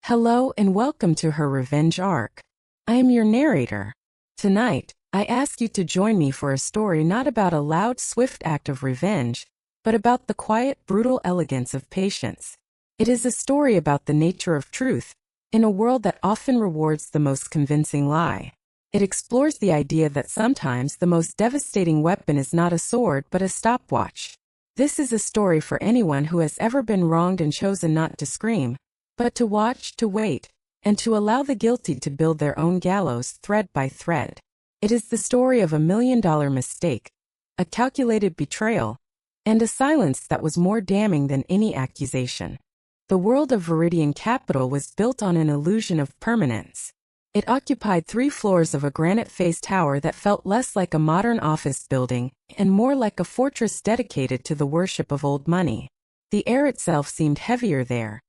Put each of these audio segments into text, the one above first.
Hello and welcome to her revenge arc. I am your narrator. Tonight, I ask you to join me for a story not about a loud, swift act of revenge, but about the quiet, brutal elegance of patience. It is a story about the nature of truth, in a world that often rewards the most convincing lie. It explores the idea that sometimes the most devastating weapon is not a sword but a stopwatch. This is a story for anyone who has ever been wronged and chosen not to scream, but to watch, to wait, and to allow the guilty to build their own gallows thread by thread. It is the story of a $1,000,000 mistake, a calculated betrayal, and a silence that was more damning than any accusation. The world of Viridian Capital was built on an illusion of permanence. It occupied 3 floors of a granite-faced tower that felt less like a modern office building and more like a fortress dedicated to the worship of old money. The air itself seemed heavier there,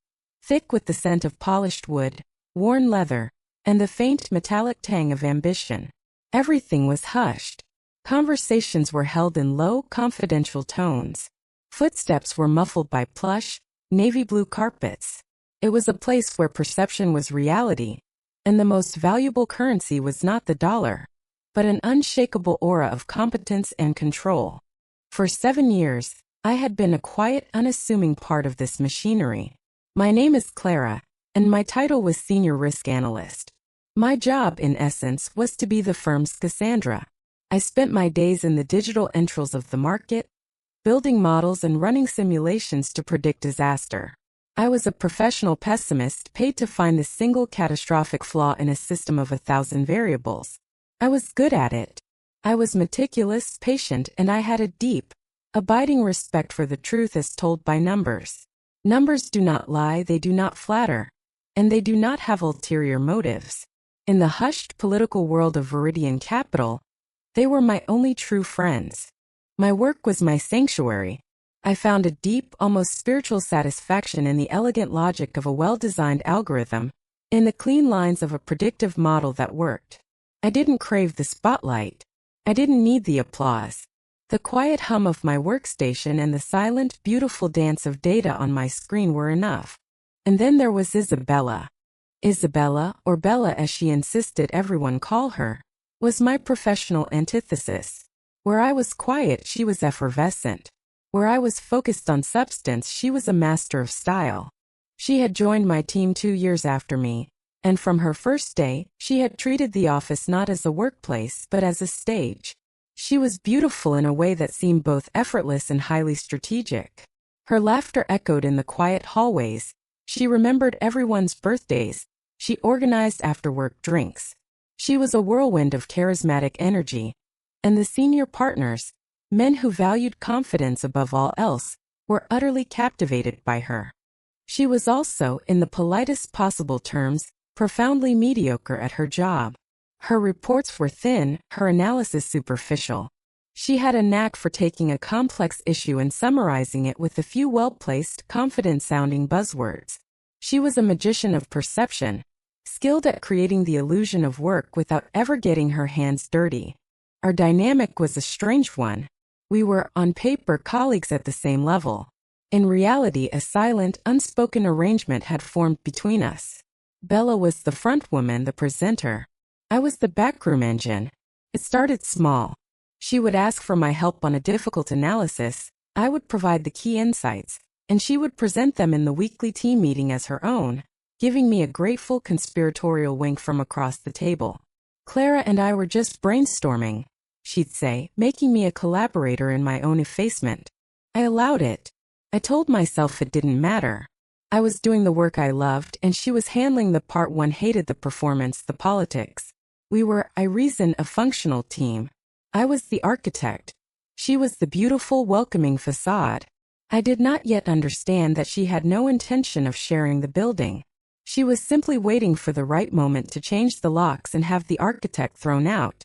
thick with the scent of polished wood, worn leather, and the faint metallic tang of ambition. Everything was hushed. Conversations were held in low, confidential tones. Footsteps were muffled by plush, navy blue carpets. It was a place where perception was reality, and the most valuable currency was not the dollar, but an unshakable aura of competence and control. For 7 years, I had been a quiet, unassuming part of this machinery. My name is Clara, and my title was Senior Risk Analyst. My job, in essence, was to be the firm's Cassandra. I spent my days in the digital entrails of the market, building models and running simulations to predict disaster. I was a professional pessimist paid to find the single catastrophic flaw in a system of 1,000 variables. I was good at it. I was meticulous, patient, and I had a deep, abiding respect for the truth as told by numbers. Numbers do not lie, they do not flatter, and they do not have ulterior motives. In the hushed political world of Viridian Capital, they were my only true friends. My work was my sanctuary. I found a deep, almost spiritual satisfaction in the elegant logic of a well-designed algorithm, in the clean lines of a predictive model that worked. I didn't crave the spotlight. I didn't need the applause. The quiet hum of my workstation and the silent, beautiful dance of data on my screen were enough. And then there was Isabella. Isabella, or Bella as she insisted everyone call her, was my professional antithesis. Where I was quiet, she was effervescent. Where I was focused on substance, she was a master of style. She had joined my team 2 years after me, and from her first day, she had treated the office not as a workplace but as a stage. She was beautiful in a way that seemed both effortless and highly strategic. Her laughter echoed in the quiet hallways. She remembered everyone's birthdays. She organized after-work drinks. She was a whirlwind of charismatic energy. And the senior partners, men who valued confidence above all else, were utterly captivated by her. She was also, in the politest possible terms, profoundly mediocre at her job. Her reports were thin, her analysis superficial. She had a knack for taking a complex issue and summarizing it with a few well-placed, confident-sounding buzzwords. She was a magician of perception, skilled at creating the illusion of work without ever getting her hands dirty. Our dynamic was a strange one. We were, on paper, colleagues at the same level. In reality, a silent, unspoken arrangement had formed between us. Bella was the front woman, the presenter. I was the backroom engine. It started small. She would ask for my help on a difficult analysis, I would provide the key insights, and she would present them in the weekly team meeting as her own, giving me a grateful conspiratorial wink from across the table. Clara and I were just brainstorming, she'd say, making me a collaborator in my own effacement. I allowed it. I told myself it didn't matter. I was doing the work I loved, and she was handling the part one hated, the performance, the politics. We were, I reasoned, a functional team. I was the architect. She was the beautiful, welcoming facade. I did not yet understand that she had no intention of sharing the building. She was simply waiting for the right moment to change the locks and have the architect thrown out.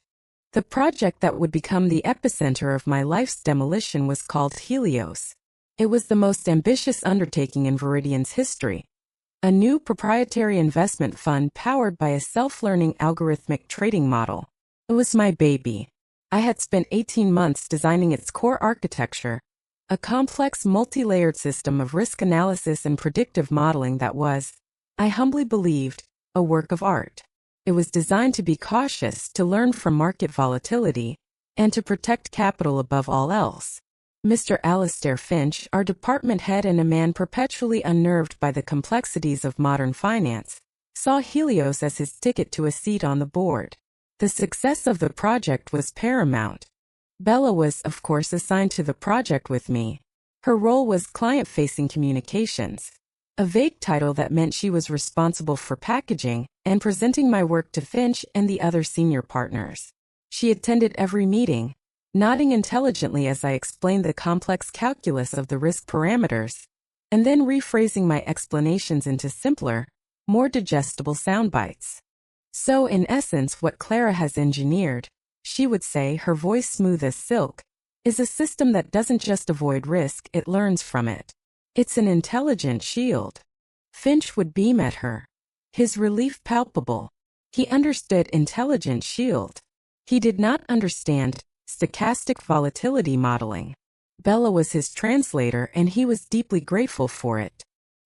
The project that would become the epicenter of my life's demolition was called Helios. It was the most ambitious undertaking in Viridian's history. A new proprietary investment fund powered by a self-learning algorithmic trading model. It was my baby. I had spent 18 months designing its core architecture, a complex multi-layered system of risk analysis and predictive modeling that was, I humbly believed, a work of art. It was designed to be cautious, to learn from market volatility, and to protect capital above all else. Mr. Alastair Finch, our department head and a man perpetually unnerved by the complexities of modern finance, saw Helios as his ticket to a seat on the board. The success of the project was paramount. Bella was, of course, assigned to the project with me. Her role was client-facing communications, a vague title that meant she was responsible for packaging and presenting my work to Finch and the other senior partners. She attended every meeting, nodding intelligently as I explained the complex calculus of the risk parameters, and then rephrasing my explanations into simpler, more digestible sound bites. So, in essence, what Clara has engineered, she would say, her voice smooth as silk, is a system that doesn't just avoid risk, it learns from it. It's an intelligent shield. Finch would beam at her, his relief palpable. He understood intelligent shield. He did not understand stochastic volatility modeling. Bella was his translator and he was deeply grateful for it.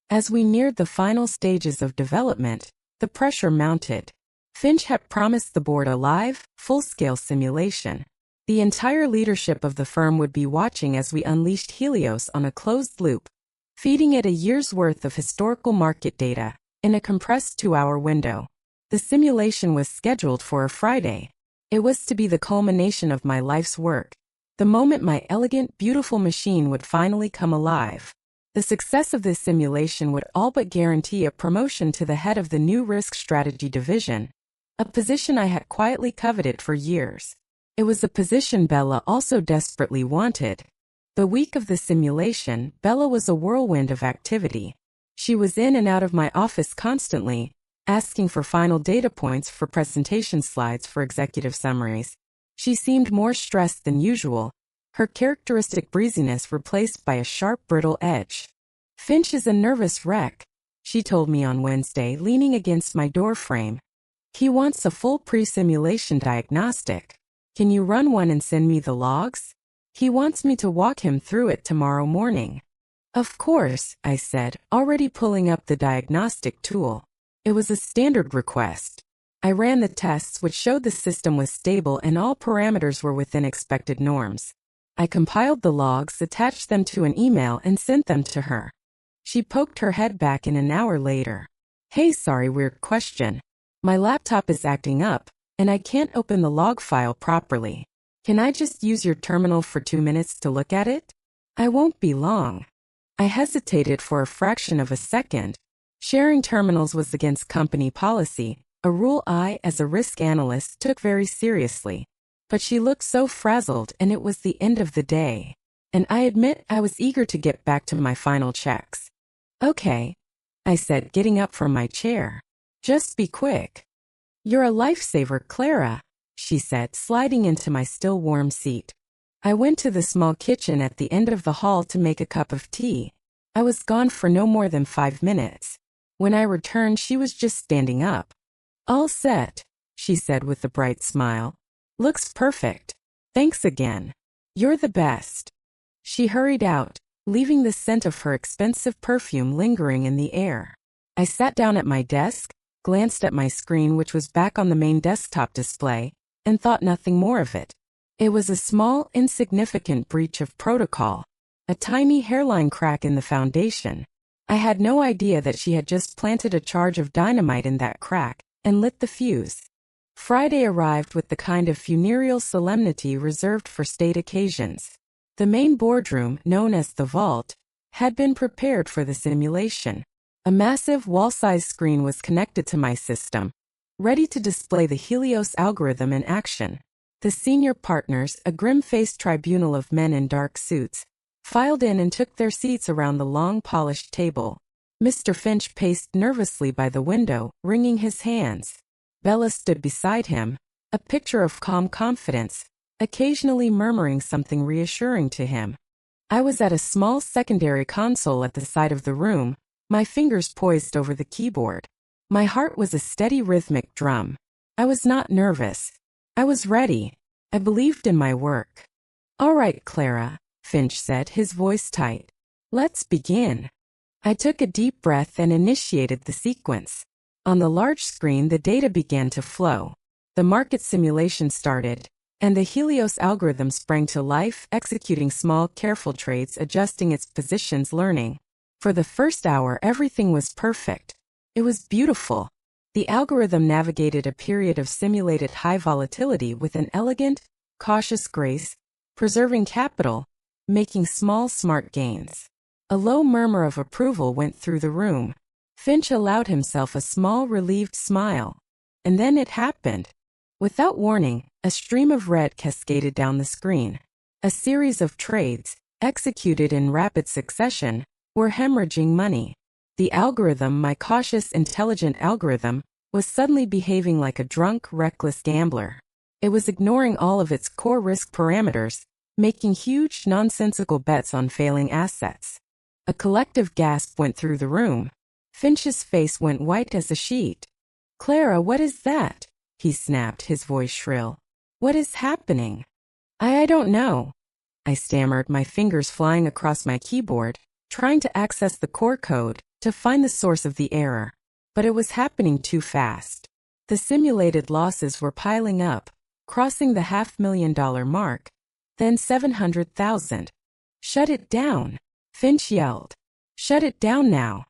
As we neared the final stages of development, the pressure mounted. Finch had promised the board a live, full-scale simulation. The entire leadership of the firm would be watching as we unleashed Helios on a closed loop, feeding it a year's worth of historical market data in a compressed 2-hour window. The simulation was scheduled for a Friday. It was to be the culmination of my life's work, the moment my elegant, beautiful machine would finally come alive. The success of this simulation would all but guarantee a promotion to the head of the new risk strategy division, a position I had quietly coveted for years. It was a position Bella also desperately wanted. The week of the simulation, Bella was a whirlwind of activity. She was in and out of my office constantly, asking for final data points for presentation slides for executive summaries. She seemed more stressed than usual, her characteristic breeziness replaced by a sharp, brittle edge. "Finch is a nervous wreck," she told me on Wednesday, leaning against my doorframe. "He wants a full pre-simulation diagnostic. Can you run one and send me the logs? He wants me to walk him through it tomorrow morning." "Of course," I said, already pulling up the diagnostic tool. It was a standard request. I ran the tests which showed the system was stable and all parameters were within expected norms. I compiled the logs, attached them to an email and sent them to her. She poked her head back in an hour later. "Hey, sorry, weird question. My laptop is acting up, and I can't open the log file properly. Can I just use your terminal for 2 minutes to look at it?" "I won't be long." I hesitated for a fraction of a second. Sharing terminals was against company policy, a rule I, as a risk analyst, took very seriously. But she looked so frazzled and it was the end of the day. And I admit I was eager to get back to my final checks. "Okay," I said, getting up from my chair. "Just be quick." "You're a lifesaver, Clara," she said, sliding into my still warm seat. I went to the small kitchen at the end of the hall to make a cup of tea. I was gone for no more than 5 minutes. When I returned, she was just standing up. "All set," she said with a bright smile. "Looks perfect. Thanks again. You're the best." She hurried out, leaving the scent of her expensive perfume lingering in the air. I sat down at my desk, glanced at my screen which was back on the main desktop display, and thought nothing more of it. It was a small, insignificant breach of protocol, a tiny hairline crack in the foundation. I had no idea that she had just planted a charge of dynamite in that crack and lit the fuse. Friday arrived with the kind of funereal solemnity reserved for state occasions. The main boardroom, known as the vault, had been prepared for the simulation. A massive wall-sized screen was connected to my system, ready to display the Helios algorithm in action. The senior partners, a grim-faced tribunal of men in dark suits, filed in and took their seats around the long polished table. Mr. Finch paced nervously by the window, wringing his hands. Bella stood beside him, a picture of calm confidence, occasionally murmuring something reassuring to him. I was at a small secondary console at the side of the room, my fingers poised over the keyboard. My heart was a steady rhythmic drum. I was not nervous. I was ready. I believed in my work. "All right, Clara," Finch said, his voice tight. "Let's begin." I took a deep breath and initiated the sequence. On the large screen, the data began to flow. The market simulation started, and the Helios algorithm sprang to life, executing small, careful trades, adjusting its positions, learning. For the first hour, everything was perfect. It was beautiful. The algorithm navigated a period of simulated high volatility with an elegant, cautious grace, preserving capital, making small, smart gains. A low murmur of approval went through the room. Finch allowed himself a small, relieved smile. And then it happened. Without warning, a stream of red cascaded down the screen. A series of trades, executed in rapid succession, were hemorrhaging money. The algorithm, my cautious, intelligent algorithm, was suddenly behaving like a drunk, reckless gambler. It was ignoring all of its core risk parameters, making huge, nonsensical bets on failing assets. A collective gasp went through the room. Finch's face went white as a sheet. "Clara, what is that?" he snapped, his voice shrill. "What is happening?" I don't know," I stammered, my fingers flying across my keyboard, trying to access the core code to find the source of the error. But it was happening too fast. The simulated losses were piling up, crossing the $500,000 mark, then 700,000. "Shut it down," Finch yelled. "Shut it down now."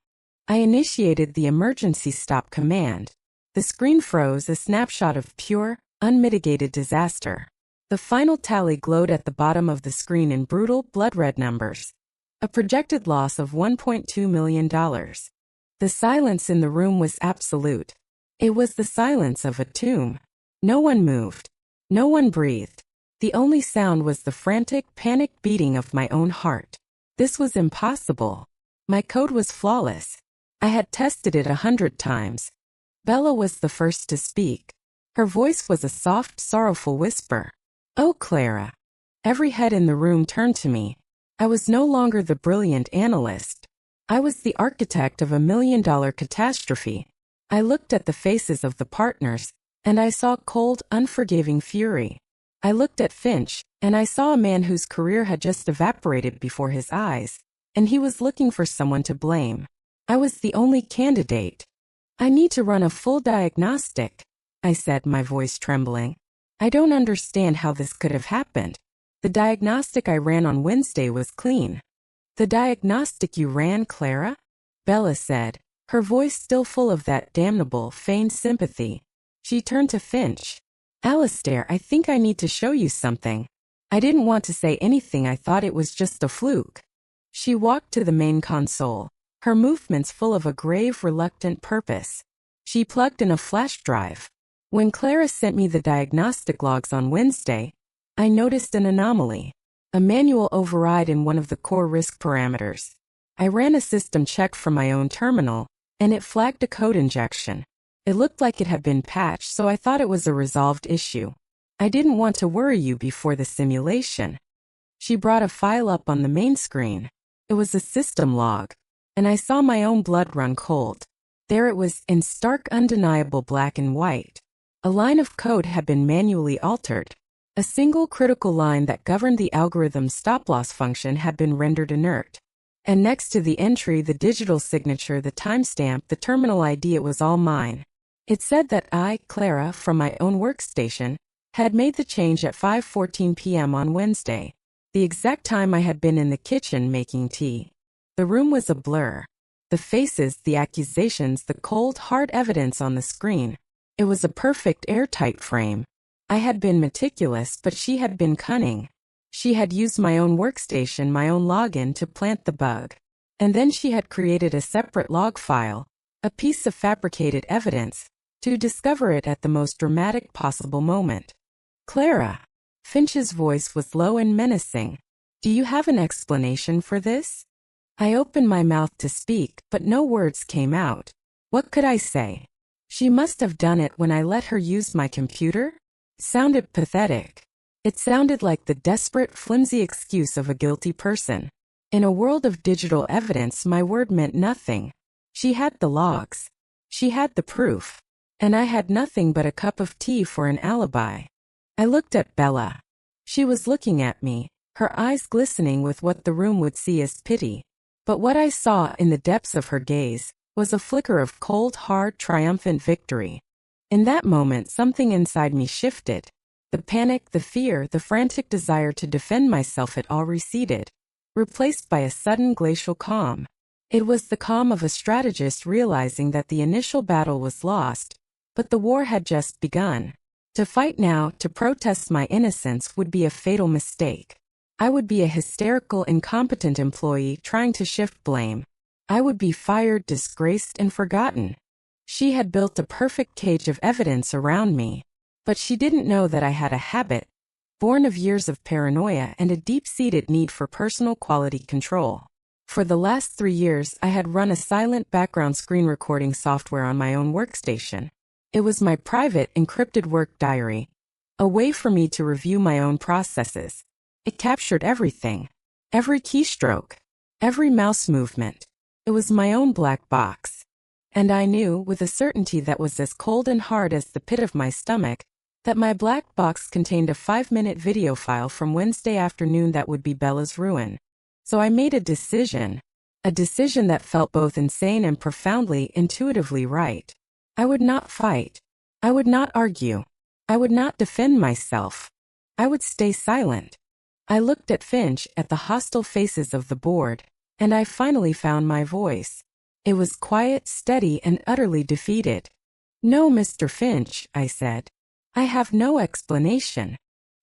I initiated the emergency stop command. The screen froze, a snapshot of pure, unmitigated disaster. The final tally glowed at the bottom of the screen in brutal, blood-red numbers. A projected loss of $1.2 million. The silence in the room was absolute. It was the silence of a tomb. No one moved. No one breathed. The only sound was the frantic, panicked beating of my own heart. This was impossible. My code was flawless. I had tested it 100 times. Bella was the first to speak. Her voice was a soft, sorrowful whisper. "Oh, Clara." Every head in the room turned to me. I was no longer the brilliant analyst. I was the architect of a $1 million catastrophe. I looked at the faces of the partners, and I saw cold, unforgiving fury. I looked at Finch, and I saw a man whose career had just evaporated before his eyes, and he was looking for someone to blame. I was the only candidate. "I need to run a full diagnostic," I said, my voice trembling. "I don't understand how this could have happened. The diagnostic I ran on Wednesday was clean." "The diagnostic you ran, Clara?" Bella said, her voice still full of that damnable, feigned sympathy. She turned to Finch. "Alistair, I think I need to show you something." I didn't want to say anything. I thought it was just a fluke. She walked to the main console, her movements full of a grave, reluctant purpose. She plugged in a flash drive. When Clara sent me the diagnostic logs on Wednesday, I noticed an anomaly. A manual override in one of the core risk parameters. I ran a system check from my own terminal, and it flagged a code injection. It looked like it had been patched, so I thought it was a resolved issue. I didn't want to worry you before the simulation. She brought a file up on the main screen. It was a system log, and I saw my own blood run cold. There it was, in stark, undeniable black and white. A line of code had been manually altered. A single critical line that governed the algorithm's stop-loss function had been rendered inert. And next to the entry, the digital signature, the timestamp, the terminal ID, it was all mine. It said that I, Clara, from my own workstation, had made the change at 5:14 p.m. on Wednesday, the exact time I had been in the kitchen making tea. The room was a blur. The faces, the accusations, the cold, hard evidence on the screen. It was a perfect airtight frame. I had been meticulous, but she had been cunning. She had used my own workstation, my own login, to plant the bug. And then she had created a separate log file, a piece of fabricated evidence, to discover it at the most dramatic possible moment. "Clara." Finch's voice was low and menacing. "Do you have an explanation for this?" I opened my mouth to speak, but no words came out. What could I say? She must have done it when I let her use my computer? Sounded pathetic. It sounded like the desperate, flimsy excuse of a guilty person. In a world of digital evidence, my word meant nothing. She had the logs. She had the proof. And I had nothing but a cup of tea for an alibi. I looked at Bella. She was looking at me, her eyes glistening with what the room would see as pity. But what I saw in the depths of her gaze was a flicker of cold, hard, triumphant victory. In that moment, something inside me shifted. The panic, the fear, the frantic desire to defend myself had all receded, replaced by a sudden glacial calm. It was the calm of a strategist realizing that the initial battle was lost, but the war had just begun. To fight now, to protest my innocence, would be a fatal mistake. I would be a hysterical, incompetent employee trying to shift blame. I would be fired, disgraced, and forgotten. She had built a perfect cage of evidence around me. But she didn't know that I had a habit, born of years of paranoia and a deep-seated need for personal quality control. For the last 3 years, I had run a silent background screen recording software on my own workstation. It was my private, encrypted work diary, a way for me to review my own processes. It captured everything, every keystroke, every mouse movement. It was my own black box. And I knew, with a certainty that was as cold and hard as the pit of my stomach, that my black box contained a 5-minute video file from Wednesday afternoon that would be Bella's ruin. So I made a decision that felt both insane and profoundly, intuitively right. I would not fight. I would not argue. I would not defend myself. I would stay silent. I looked at Finch, at the hostile faces of the board, and I finally found my voice. It was quiet, steady, and utterly defeated. "No, Mr. Finch," I said. "I have no explanation."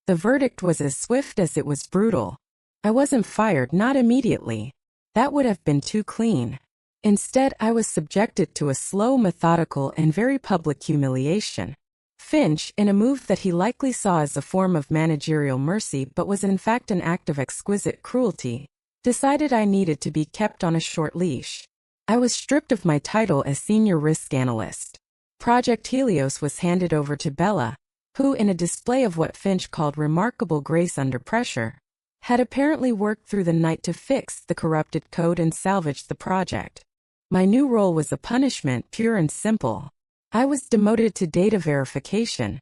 The verdict was as swift as it was brutal. I wasn't fired, not immediately. That would have been too clean. Instead, I was subjected to a slow, methodical, and very public humiliation. Finch, in a move that he likely saw as a form of managerial mercy but was in fact an act of exquisite cruelty, decided I needed to be kept on a short leash. I was stripped of my title as Senior Risk Analyst. Project Helios was handed over to Bella, who, in a display of what Finch called remarkable grace under pressure, had apparently worked through the night to fix the corrupted code and salvage the project. My new role was a punishment, pure and simple. I was demoted to data verification,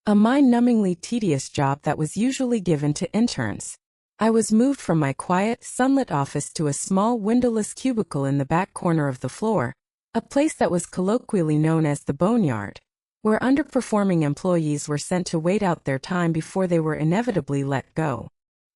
a mind-numbingly tedious job that was usually given to interns. I was moved from my quiet, sunlit office to a small, windowless cubicle in the back corner of the floor, a place that was colloquially known as the boneyard, where underperforming employees were sent to wait out their time before they were inevitably let go.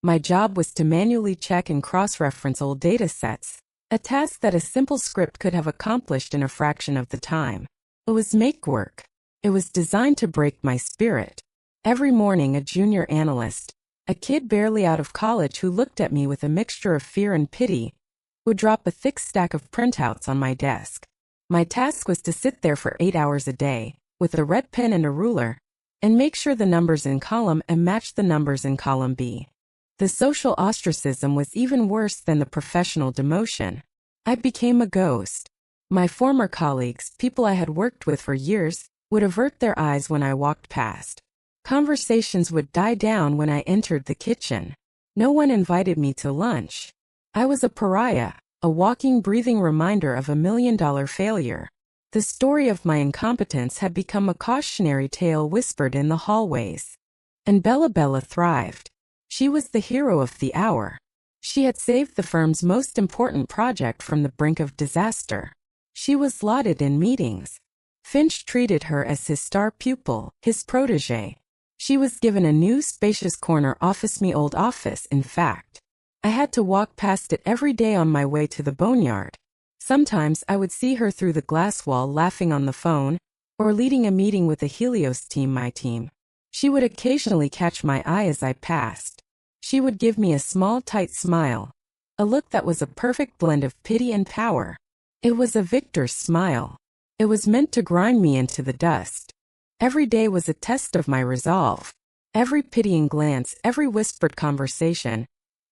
My job was to manually check and cross-reference old data sets, a task that a simple script could have accomplished in a fraction of the time. It was make work. It was designed to break my spirit. Every morning, a junior analyst, a kid barely out of college who looked at me with a mixture of fear and pity, would drop a thick stack of printouts on my desk. My task was to sit there for 8 hours a day, with a red pen and a ruler, and make sure the numbers in column A matched the numbers in column B. The social ostracism was even worse than the professional demotion. I became a ghost. My former colleagues, people I had worked with for years, would avert their eyes when I walked past. Conversations would die down when I entered the kitchen. No one invited me to lunch. I was a pariah, a walking, breathing reminder of a million-dollar failure. The story of my incompetence had become a cautionary tale whispered in the hallways. And Bella thrived. She was the hero of the hour. She had saved the firm's most important project from the brink of disaster. She was lauded in meetings. Finch treated her as his star pupil, his protégé. She was given a new spacious corner office, me old office, in fact. I had to walk past it every day on my way to the boneyard. Sometimes I would see her through the glass wall laughing on the phone, or leading a meeting with the Helios team, my team. She would occasionally catch my eye as I passed. She would give me a small, tight smile, a look that was a perfect blend of pity and power. It was a victor's smile. It was meant to grind me into the dust. Every day was a test of my resolve. Every pitying glance, every whispered conversation,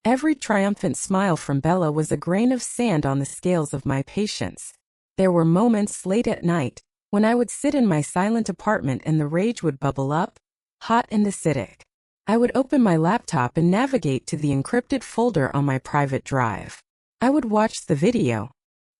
every triumphant smile from Bella was a grain of sand on the scales of my patience. There were moments late at night when I would sit in my silent apartment and the rage would bubble up, hot and acidic. I would open my laptop and navigate to the encrypted folder on my private drive. I would watch the video.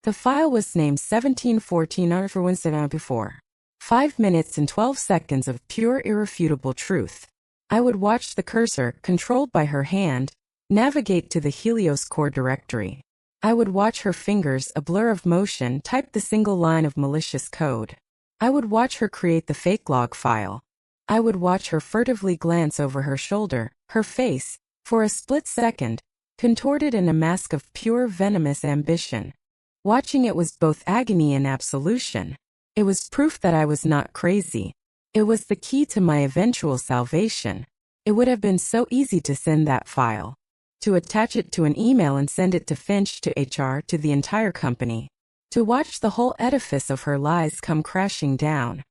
The file was named 1714 for Wednesday before. 5 minutes and 12 seconds of pure, irrefutable truth. I would watch the cursor, controlled by her hand, navigate to the Helios core directory. I would watch her fingers, a blur of motion, type the single line of malicious code. I would watch her create the fake log file. I would watch her furtively glance over her shoulder, her face, for a split second, contorted in a mask of pure venomous ambition. Watching it was both agony and absolution. It was proof that I was not crazy. It was the key to my eventual salvation. It would have been so easy to send that file, to attach it to an email and send it to Finch, to HR, to the entire company, to watch the whole edifice of her lies come crashing down.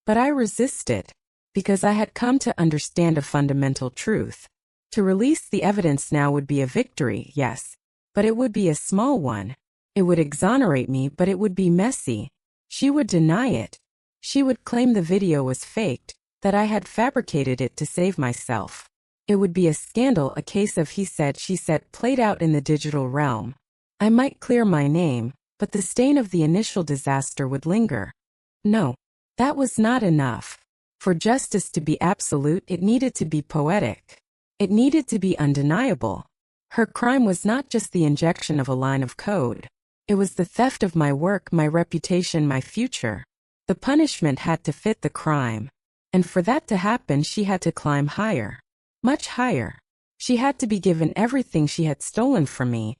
But I resisted, because I had come to understand a fundamental truth. To release the evidence now would be a victory, yes, but it would be a small one. It would exonerate me, but it would be messy. She would deny it. She would claim the video was faked, that I had fabricated it to save myself. It would be a scandal, a case of he said, she said played out in the digital realm. I might clear my name, but the stain of the initial disaster would linger. No, that was not enough. For justice to be absolute, it needed to be poetic. It needed to be undeniable. Her crime was not just the injection of a line of code. It was the theft of my work, my reputation, my future. The punishment had to fit the crime. And for that to happen, she had to climb higher. Much higher. She had to be given everything she had stolen from me.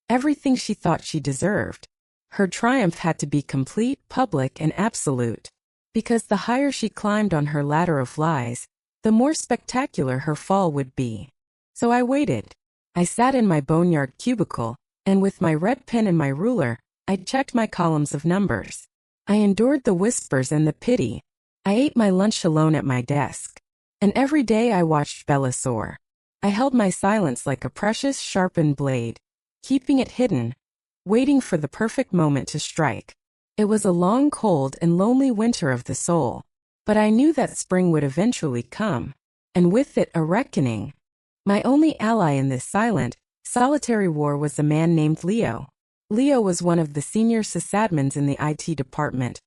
Everything she thought she deserved. Her triumph had to be complete, public, and absolute. Because the higher she climbed on her ladder of lies, the more spectacular her fall would be. So I waited. I sat in my boneyard cubicle, and with my red pen and my ruler, I checked my columns of numbers. I endured the whispers and the pity. I ate my lunch alone at my desk. And every day I watched Bella soar. I held my silence like a precious sharpened blade, keeping it hidden, waiting for the perfect moment to strike. It was a long, cold, and lonely winter of the soul. But I knew that spring would eventually come. And with it, a reckoning. My only ally in this silent, solitary war was a man named Leo. Leo was one of the senior sysadmins in the IT department.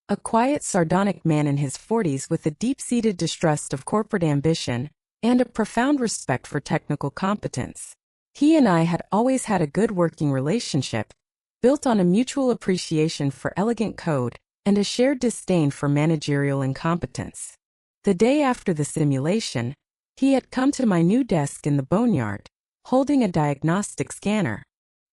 A quiet, sardonic man in his 40s with a deep-seated distrust of corporate ambition and a profound respect for technical competence. He and I had always had a good working relationship, built on a mutual appreciation for elegant code and a shared disdain for managerial incompetence. The day after the simulation, he had come to my new desk in the boneyard, holding a diagnostic scanner.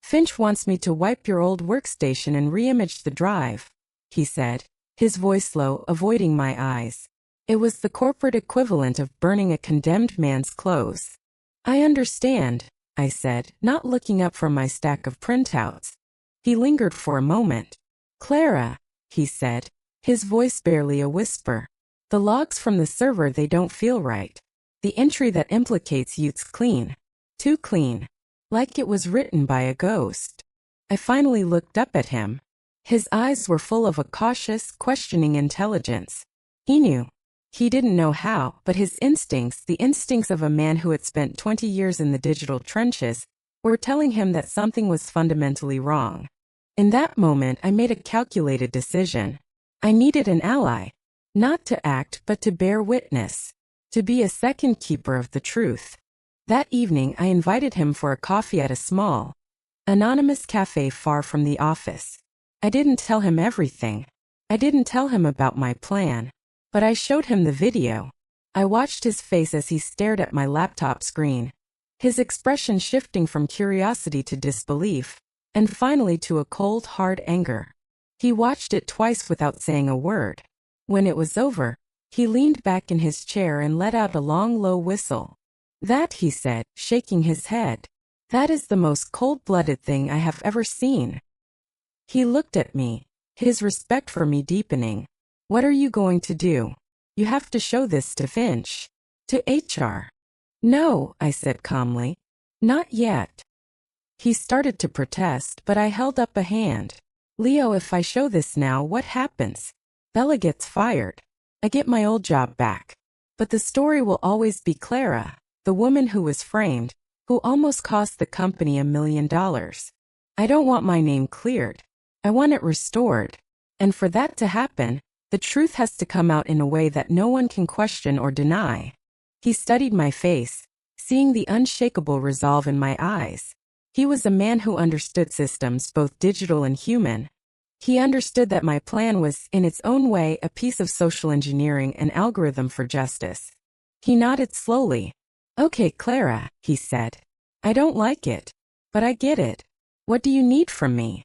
"Finch wants me to wipe your old workstation and re-image the drive," he said, his voice low, avoiding my eyes. It was the corporate equivalent of burning a condemned man's clothes. "I understand," I said, not looking up from my stack of printouts. He lingered for a moment. "Clara," he said, his voice barely a whisper. "The logs from the server, they don't feel right. The entry that implicates you's clean. Too clean. Like it was written by a ghost." I finally looked up at him. His eyes were full of a cautious, questioning intelligence. He knew. He didn't know how, but his instincts, the instincts of a man who had spent 20 years in the digital trenches, were telling him that something was fundamentally wrong. In that moment, I made a calculated decision. I needed an ally. Not to act, but to bear witness. To be a second keeper of the truth. That evening, I invited him for a coffee at a small, anonymous cafe far from the office. I didn't tell him everything. I didn't tell him about my plan. But I showed him the video. I watched his face as he stared at my laptop screen, his expression shifting from curiosity to disbelief, and finally to a cold, hard anger. He watched it twice without saying a word. When it was over, he leaned back in his chair and let out a long, low whistle. "That," he said, shaking his head, "that is the most cold-blooded thing I have ever seen." He looked at me, his respect for me deepening. "What are you going to do? You have to show this to Finch. To HR." "No," I said calmly. "Not yet." He started to protest, but I held up a hand. "Leo, if I show this now, what happens? Bella gets fired. I get my old job back. But the story will always be Clara, the woman who was framed, who almost cost the company $1 million. I don't want my name cleared. I want it restored. And for that to happen, the truth has to come out in a way that no one can question or deny." He studied my face, seeing the unshakable resolve in my eyes. He was a man who understood systems, both digital and human. He understood that my plan was, in its own way, a piece of social engineering, an algorithm for justice. He nodded slowly. "Okay, Clara," he said. "I don't like it. But I get it. What do you need from me?"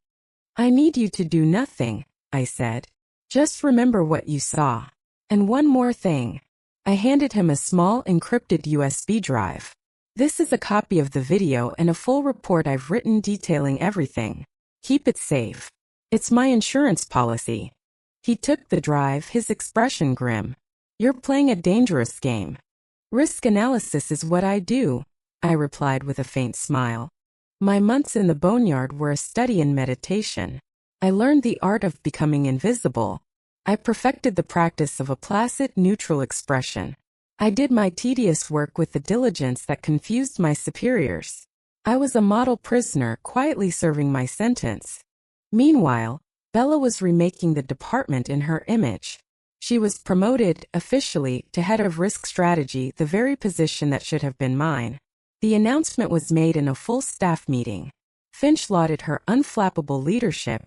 "I need you to do nothing," I said. "Just remember what you saw. And one more thing." I handed him a small encrypted USB drive. "This is a copy of the video and a full report I've written detailing everything. Keep it safe. It's my insurance policy." He took the drive, his expression grim. "You're playing a dangerous game." "Risk analysis is what I do," I replied with a faint smile. My months in the boneyard were a study in meditation. I learned the art of becoming invisible. I perfected the practice of a placid, neutral expression. I did my tedious work with the diligence that confused my superiors. I was a model prisoner, quietly serving my sentence. Meanwhile, Bella was remaking the department in her image. She was promoted, officially, to head of risk strategy, the very position that should have been mine. The announcement was made in a full staff meeting. Finch lauded her unflappable leadership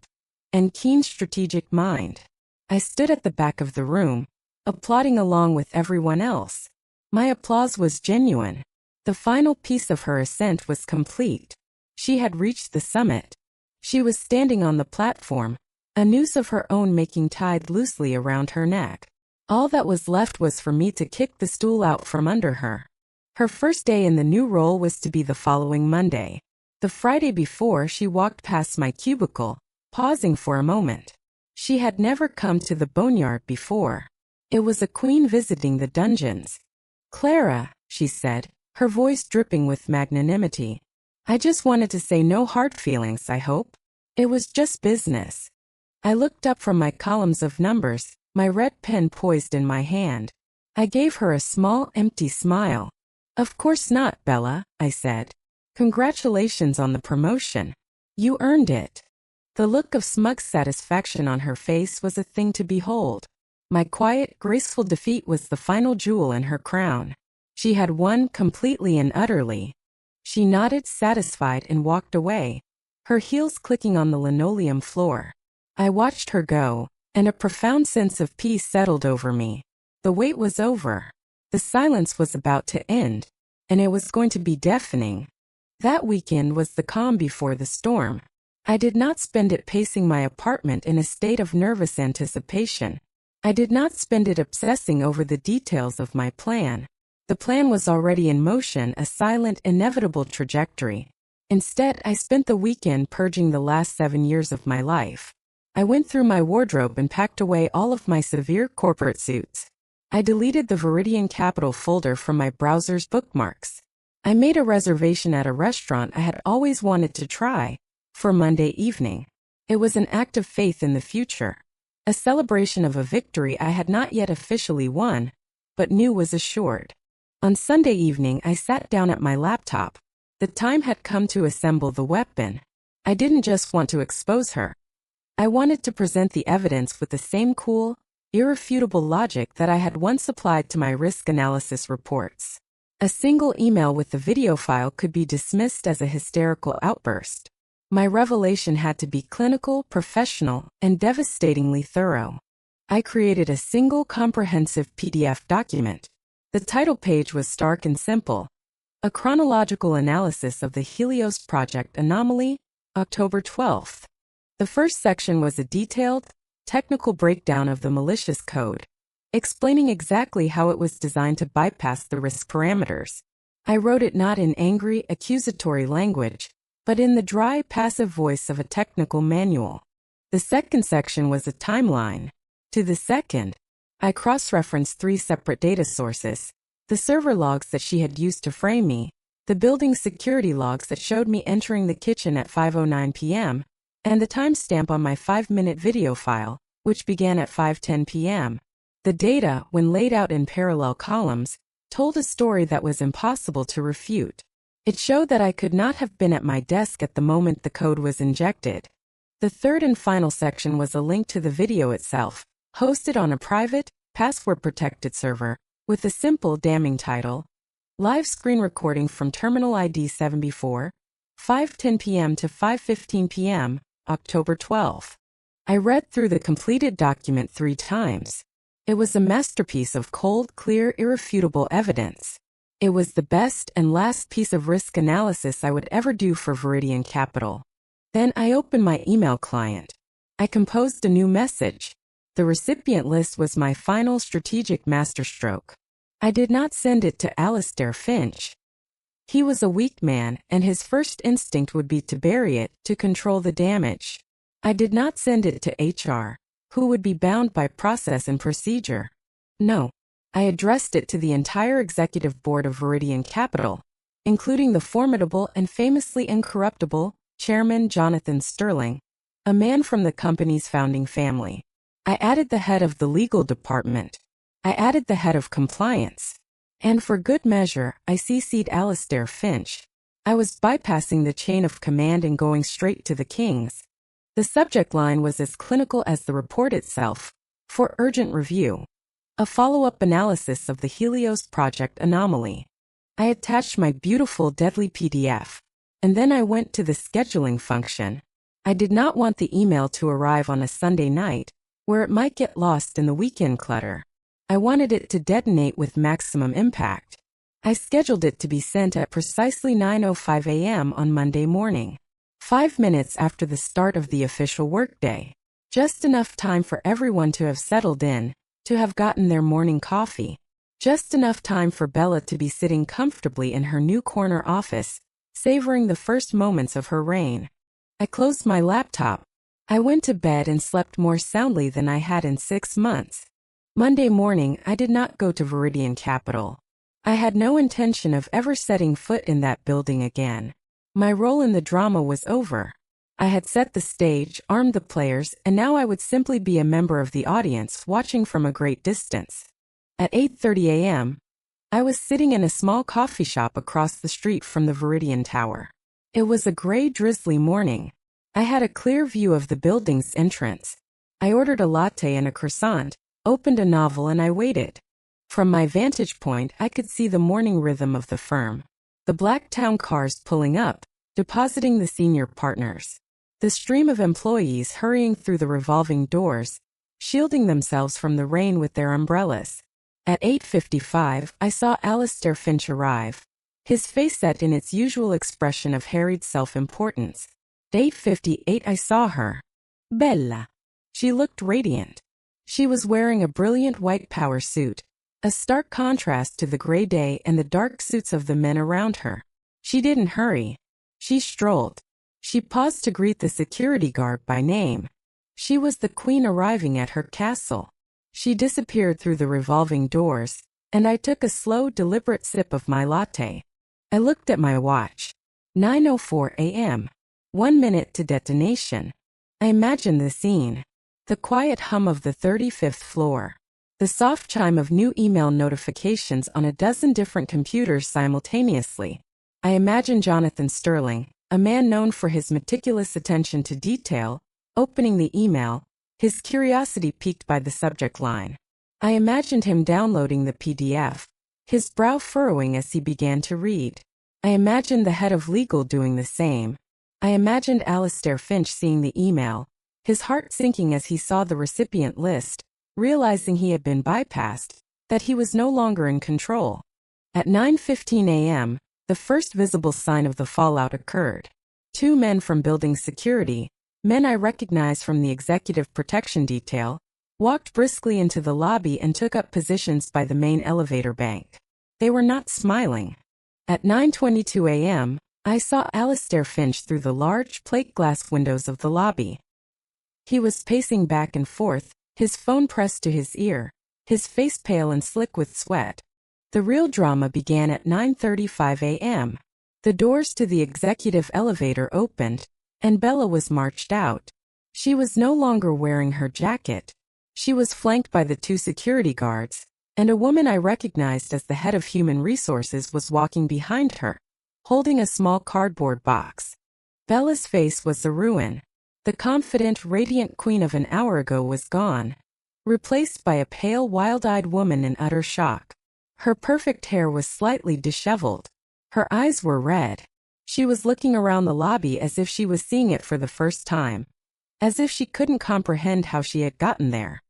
and keen strategic mind. I stood at the back of the room, applauding along with everyone else. My applause was genuine. The final piece of her ascent was complete. She had reached the summit. She was standing on the platform, a noose of her own making tied loosely around her neck. All that was left was for me to kick the stool out from under her. Her first day in the new role was to be the following Monday. The Friday before, she walked past my cubicle, pausing for a moment. She had never come to the boneyard before. It was a queen visiting the dungeons. "Clara," she said, her voice dripping with magnanimity. "I just wanted to say no hard feelings, I hope. It was just business." I looked up from my columns of numbers, my red pen poised in my hand. I gave her a small, empty smile. "Of course not, Bella," I said. "Congratulations on the promotion. You earned it." The look of smug satisfaction on her face was a thing to behold. My quiet, graceful defeat was the final jewel in her crown. She had won completely and utterly. She nodded, satisfied, and walked away, her heels clicking on the linoleum floor. I watched her go, and a profound sense of peace settled over me. The wait was over. The silence was about to end, and it was going to be deafening. That weekend was the calm before the storm. I did not spend it pacing my apartment in a state of nervous anticipation. I did not spend it obsessing over the details of my plan. The plan was already in motion, a silent, inevitable trajectory. Instead, I spent the weekend purging the last 7 years of my life. I went through my wardrobe and packed away all of my severe corporate suits. I deleted the Viridian Capital folder from my browser's bookmarks. I made a reservation at a restaurant I had always wanted to try, for Monday evening. It was an act of faith in the future, a celebration of a victory I had not yet officially won, but knew was assured. On Sunday evening, I sat down at my laptop. The time had come to assemble the weapon. I didn't just want to expose her. I wanted to present the evidence with the same cool, irrefutable logic that I had once applied to my risk analysis reports. A single email with the video file could be dismissed as a hysterical outburst. My revelation had to be clinical, professional, and devastatingly thorough. I created a single comprehensive PDF document. The title page was stark and simple. A chronological analysis of the Helios Project anomaly, October 12th. The first section was a detailed, technical breakdown of the malicious code, explaining exactly how it was designed to bypass the risk parameters. I wrote it not in angry, accusatory language, but in the dry, passive voice of a technical manual. The second section was a timeline. To the second, I cross-referenced 3 separate data sources: the server logs that she had used to frame me, the building security logs that showed me entering the kitchen at 5:09 p.m., and the timestamp on my 5-minute video file, which began at 5:10 p.m. The data, when laid out in parallel columns, told a story that was impossible to refute. It showed that I could not have been at my desk at the moment the code was injected. The third and final section was a link to the video itself, hosted on a private, password-protected server, with a simple, damning title: Live Screen Recording from Terminal ID 74, 5:10 p.m. to 5:15 p.m., October 12. I read through the completed document 3 times. It was a masterpiece of cold, clear, irrefutable evidence. It was the best and last piece of risk analysis I would ever do for Viridian Capital. Then I opened my email client. I composed a new message. The recipient list was my final strategic masterstroke. I did not send it to Alistair Finch. He was a weak man, and his first instinct would be to bury it, to control the damage. I did not send it to HR, who would be bound by process and procedure. No. I addressed it to the entire executive board of Viridian Capital, including the formidable and famously incorruptible Chairman Jonathan Sterling, a man from the company's founding family. I added the head of the legal department. I added the head of compliance. And for good measure, I CC'd Alistair Finch. I was bypassing the chain of command and going straight to the Kings. The subject line was as clinical as the report itself. For urgent review. A follow-up analysis of the Helios Project anomaly. I attached my beautiful deadly PDF. And then I went to the scheduling function. I did not want the email to arrive on a Sunday night, where it might get lost in the weekend clutter. I wanted it to detonate with maximum impact. I scheduled it to be sent at precisely 9:05 a.m. on Monday morning, 5 minutes after the start of the official workday. Just enough time for everyone to have settled in, to have gotten their morning coffee. Just enough time for Bella to be sitting comfortably in her new corner office, savoring the first moments of her reign. I closed my laptop. I went to bed and slept more soundly than I had in 6 months. Monday morning, I did not go to Viridian Capital. I had no intention of ever setting foot in that building again. My role in the drama was over. I had set the stage, armed the players, and now I would simply be a member of the audience watching from a great distance. At 8:30 a.m., I was sitting in a small coffee shop across the street from the Viridian Tower. It was a gray, drizzly morning. I had a clear view of the building's entrance. I ordered a latte and a croissant, opened a novel, and I waited. From my vantage point, I could see the morning rhythm of the firm. The black town cars pulling up, depositing the senior partners. The stream of employees hurrying through the revolving doors, shielding themselves from the rain with their umbrellas. At 8:55, I saw Alistair Finch arrive. His face set in its usual expression of harried self-importance. At 8:58, I saw her. Bella. She looked radiant. She was wearing a brilliant white power suit, a stark contrast to the gray day and the dark suits of the men around her. She didn't hurry. She strolled. She paused to greet the security guard by name. She was the queen arriving at her castle. She disappeared through the revolving doors, and I took a slow, deliberate sip of my latte. I looked at my watch. 9:04 a.m. 1 minute to detonation. I imagined the scene. The quiet hum of the 35th floor. The soft chime of new email notifications on a dozen different computers simultaneously. I imagined Jonathan Sterling, a man known for his meticulous attention to detail, opening the email, his curiosity piqued by the subject line. I imagined him downloading the PDF, his brow furrowing as he began to read. I imagined the head of legal doing the same. I imagined Alistair Finch seeing the email, his heart sinking as he saw the recipient list, realizing he had been bypassed, that he was no longer in control. At 9:15 a.m., the first visible sign of the fallout occurred. 2 men from building security, men I recognized from the executive protection detail, walked briskly into the lobby and took up positions by the main elevator bank. They were not smiling. At 9:22 a.m., I saw Alistair Finch through the large plate glass windows of the lobby. He was pacing back and forth, his phone pressed to his ear, his face pale and slick with sweat. The real drama began at 9:35 a.m. The doors to the executive elevator opened, and Bella was marched out. She was no longer wearing her jacket. She was flanked by the 2 security guards, and a woman I recognized as the head of human resources was walking behind her, holding a small cardboard box. Bella's face was a ruin. The confident, radiant queen of an hour ago was gone, replaced by a pale, wild-eyed woman in utter shock. Her perfect hair was slightly disheveled. Her eyes were red. She was looking around the lobby as if she was seeing it for the first time. As if she couldn't comprehend how she had gotten there.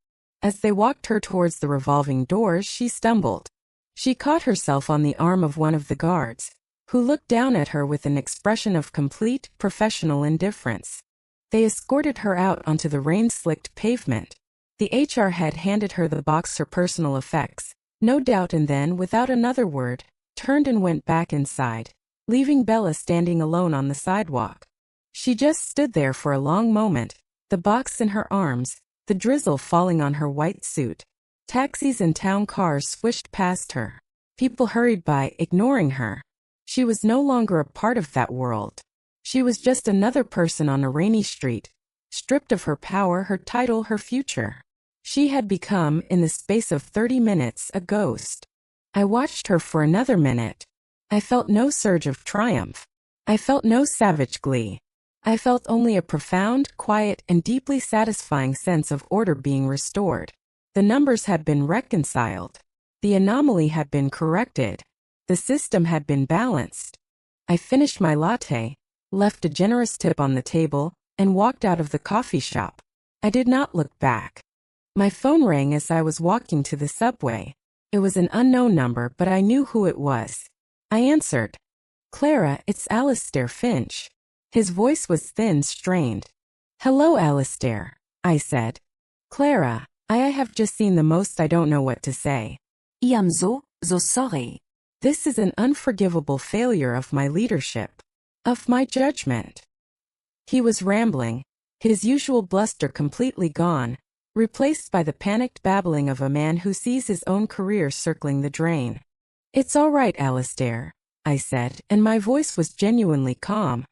As they walked her towards the revolving doors, she stumbled. She caught herself on the arm of one of the guards, who looked down at her with an expression of complete, professional indifference. They escorted her out onto the rain-slicked pavement. The HR head handed her the box, her personal effects, no doubt, and then, without another word, turned and went back inside, leaving Bella standing alone on the sidewalk. She just stood there for a long moment, the box in her arms, the drizzle falling on her white suit. Taxis and town cars swished past her. People hurried by, ignoring her. She was no longer a part of that world. She was just another person on a rainy street, stripped of her power, her title, her future. She had become, in the space of 30 minutes, a ghost. I watched her for another minute. I felt no surge of triumph. I felt no savage glee. I felt only a profound, quiet, and deeply satisfying sense of order being restored. The numbers had been reconciled. The anomaly had been corrected. The system had been balanced. I finished my latte, left a generous tip on the table, and walked out of the coffee shop. I did not look back. My phone rang as I was walking to the subway. It was an unknown number, but I knew who it was. I answered. "Clara, it's Alistair Finch." His voice was thin, strained. "Hello, Alistair," I said. "Clara, I have just seen the most. I don't know what to say. I am so sorry. This is an unforgivable failure of my leadership, of my judgment." He was rambling, his usual bluster completely gone, replaced by the panicked babbling of a man who sees his own career circling the drain. "It's all right, Alistair," I said, and my voice was genuinely calm.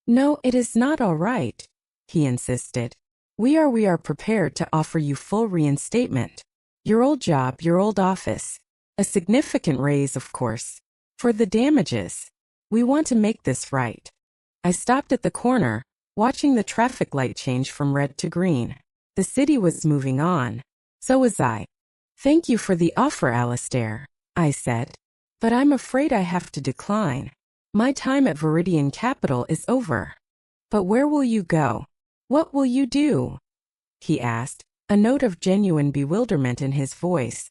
"No, it is not all right," he insisted. We are prepared to offer you full reinstatement. Your old job, your old office. A significant raise, of course. For the damages. We want to make this right." I stopped at the corner, watching the traffic light change from red to green. The city was moving on. So was I. "Thank you for the offer, Alistair," I said. "But I'm afraid I have to decline. My time at Viridian Capital is over." "But where will you go? What will you do?" he asked, a note of genuine bewilderment in his voice.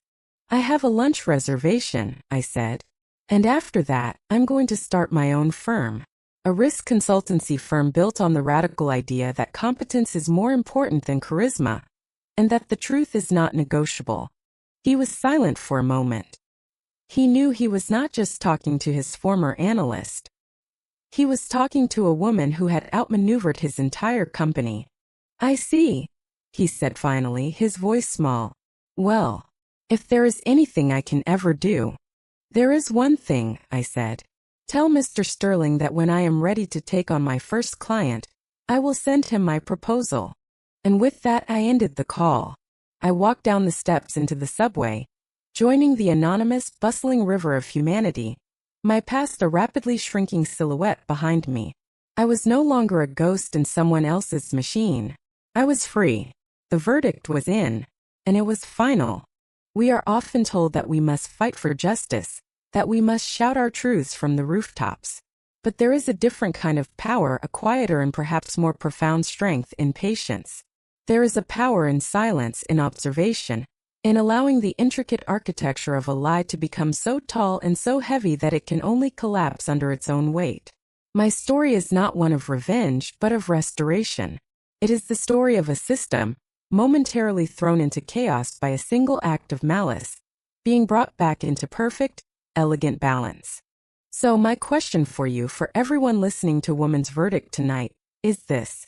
"I have a lunch reservation," I said. "And after that, I'm going to start my own firm. A risk consultancy firm built on the radical idea that competence is more important than charisma, and that the truth is not negotiable." He was silent for a moment. He knew he was not just talking to his former analyst. He was talking to a woman who had outmaneuvered his entire company. "I see," he said finally, his voice small. "Well, if there is anything I can ever do." "There is one thing," I said. "Tell Mr. Sterling that when I am ready to take on my first client, I will send him my proposal." And with that I ended the call. I walked down the steps into the subway, joining the anonymous, bustling river of humanity, my past a rapidly shrinking silhouette behind me. I was no longer a ghost in someone else's machine. I was free. The verdict was in, and it was final. We are often told that we must fight for justice, that we must shout our truths from the rooftops. But there is a different kind of power, a quieter and perhaps more profound strength in patience. There is a power in silence, in observation, in allowing the intricate architecture of a lie to become so tall and so heavy that it can only collapse under its own weight. My story is not one of revenge, but of restoration. It is the story of a system, momentarily thrown into chaos by a single act of malice, being brought back into perfect, elegant balance. So my question for you, for everyone listening to Woman's Verdict tonight, is this.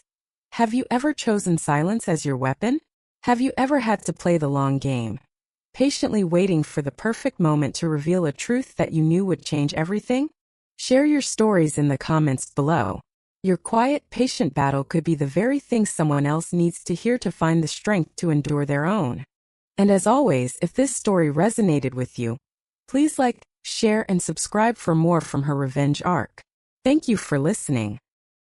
Have you ever chosen silence as your weapon? Have you ever had to play the long game, patiently waiting for the perfect moment to reveal a truth that you knew would change everything? Share your stories in the comments below. Your quiet, patient battle could be the very thing someone else needs to hear to find the strength to endure their own. And as always, if this story resonated with you, please like, share, and subscribe for more from her revenge arc. Thank you for listening.